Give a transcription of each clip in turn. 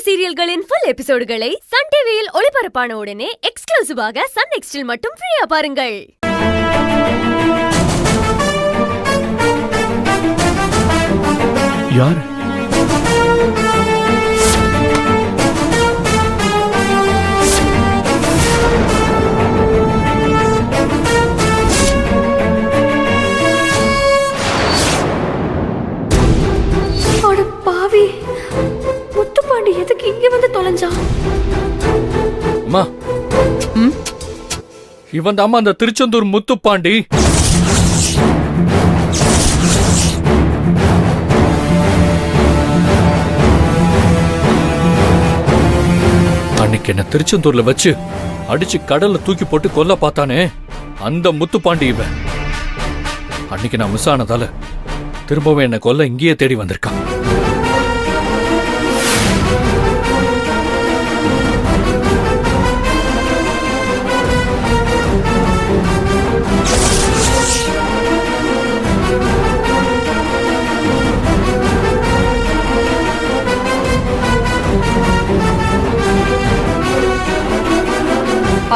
சீரியல்களின் full எபிசோடுகளை Sun டிவியில் ஒளிபரப்பான உடனே எக்ஸ்க்ளூசிவாக சன் நெக்ஸ்டில் மட்டும் ஃப்ரீயா பாருங்கள். யார்? பாவி, முத்துப்பாண்டி எதுக்கு இங்க வந்து தொலைஞ்சா? அம்மா, இவன் தாமா அந்த திருச்செந்தூர் முத்துப்பாண்டி. அன்னைக்கு என்ன திருச்செந்தூர்ல வச்சு அடிச்சு கடல்ல தூக்கி போட்டு கொல்ல பார்த்தானே, அந்த முத்துப்பாண்டி இவன். அன்னைக்கு நான் மிஸ் ஆனதால திரும்பவும் என்ன கொல்ல இங்கேயே தேடி வந்திருக்கான்.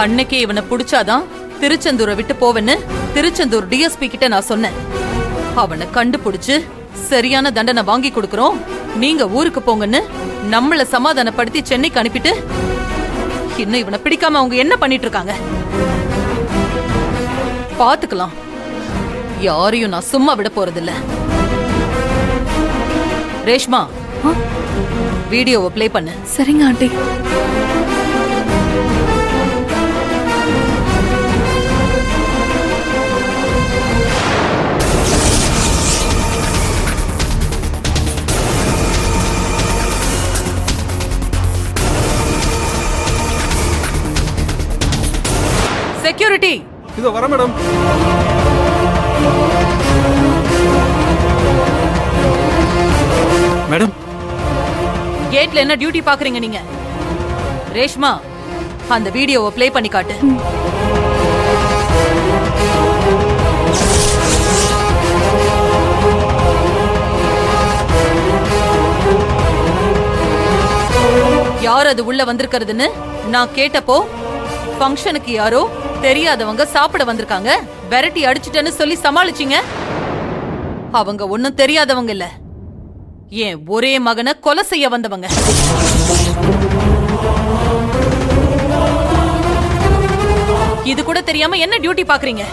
அன்னைக்கு இவனை புடிச்சாதான் திருச்செந்தூரை விட்டு போவேன்னு திருச்செந்தூர் டிஎஸ்பி கிட்ட நான் சொன்னேன். அவனை கண்டுபிடிச்சு சரியான தண்டனை வாங்கி கொடுக்கறோம், நீங்க ஊருக்கு போங்கன்னு நம்மள சமாதானப்படுத்தி சென்னைக்கு அனுப்பிட்டு இன்னும் இவனை பிடிக்காம அவங்க என்ன பண்ணிட்டு இருக்காங்க பாத்துக்கலாம். யாரையும் நான் சும்மா விட போறதில்ல. ரேஷ்மா, வீடியோவை பிளே பண்ணு. சரிங்க ஆண்டி. செக்யூரிட்டி, இதோ வர மேடம். மேடம், கேட்ல என்ன டியூட்டி பாக்குறீங்க நீங்க? ரேஷ்மா, அந்த வீடியோவை பிளே பண்ணி காட்டு. யார் அது உள்ள வந்திருக்கிறதுன்னு நான் கேட்டப்போ ஃபங்க்ஷனுக்கு யாரோ தெரியாதவங்க சாப்பிட வந்திருக்காங்க, விரட்டி அடிச்சிட்டேன்னு சொல்லி சமாளிச்சிங்க. அவங்க ஒன்னும் தெரியாதவங்க இல்ல, ஏன் ஒரே மகனை கொலை செய்ய வந்தவங்க. இது கூட தெரியாம என்ன டியூட்டி பாக்குறீங்க?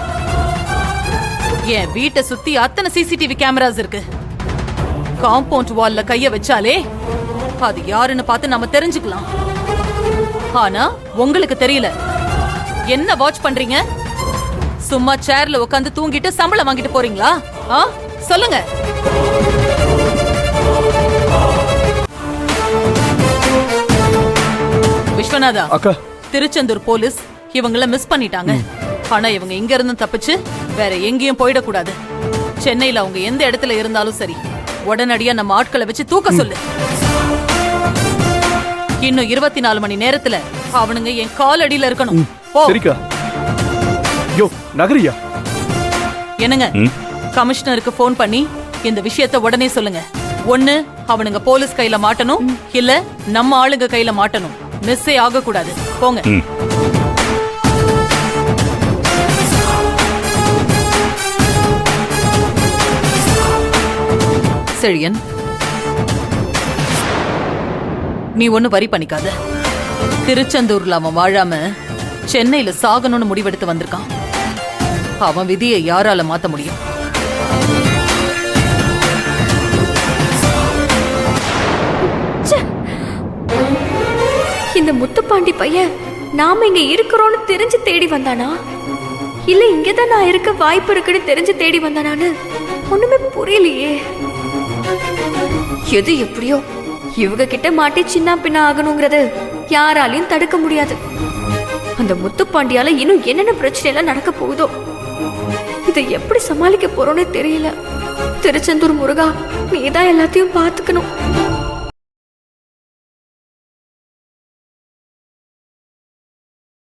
என் வீட்டை சுத்தி அத்தனை சிசிடிவி கேமராஸ் இருக்கு. காம்பவுண்ட் வால்ல கைய வச்சாலே அது யாருன்னு பார்த்து நாம தெரிஞ்சுக்கலாம். ஆனா உங்களுக்கு தெரியல. என்ன வாட்ச் பண்றீங்க? சும்மா சேர்ல உட்காந்து தூங்கிட்டு சம்பளம் வாங்கிட்டு போறீங்களா? சொல்லுங்க. விஸ்வநாதா, அக்கா, திருச்செந்தூர் போலீஸ் இவங்கள மிஸ் பண்ணிட்டாங்க. ஆனா இவங்க இங்க இருந்து தப்பிச்சு வேற எங்கேயும் போயிடக்கூடாது. சென்னையில அவங்க எந்த இடத்துல இருந்தாலும் சரி, உடனடியா நம்ம ஆட்களை வச்சு தூக்க சொல்லு. இன்னும் 24 மணி நேரத்துல அவனுங்க என் கால் அடியில இருக்கணும். சரிக்கா. யோ நகரியா, என்னங்க, கமிஷனருக்கு போன் பண்ணி இந்த விஷயத்தை உடனே சொல்லுங்க. ஒண்ணு அவனுங்க போலீஸ் கையில மாட்டணும், இல்ல நம்ம ஆளுங்க கையில மாட்டணும். மிஸ்ஸே ஆக கூடாது. போங்க. செழியன், நீ ஒண்ணு வரி பண்ணிக்காத. திருச்செந்தூர்ல அவன் வாழாம சென்னையில சாகணும்னு முடிவெடுத்து வந்திருக்கான். அவன் விதியை யாரால மாத்த முடியும்? இந்த முத்துப்பாண்டி பையன் நாம இங்க இருக்கிறோம்னு தெரிஞ்சு தேடி வந்தானா, இல்ல இங்கதான் நான் இருக்க வாய்ப்பு இருக்குன்னு தெரிஞ்சு தேடி வந்தானான்னு ஒண்ணுமே புரியலையே. எது எப்படியோ இவங்க கிட்ட மாட்டி சின்ன பின்ன ஆகணுங்கிறது யாராலையும் தடுக்க முடியாது. அந்த முத்துப்பாண்டியால இன்னும் என்னென்ன பிரச்சனை எல்லாம் நடக்க போகுதோ, இதை எப்படி சமாளிக்க போறோம்னு தெரியல. திருச்செந்தூர் முருகா, நீதான் எல்லாத்தையும் பாத்துக்கணும்.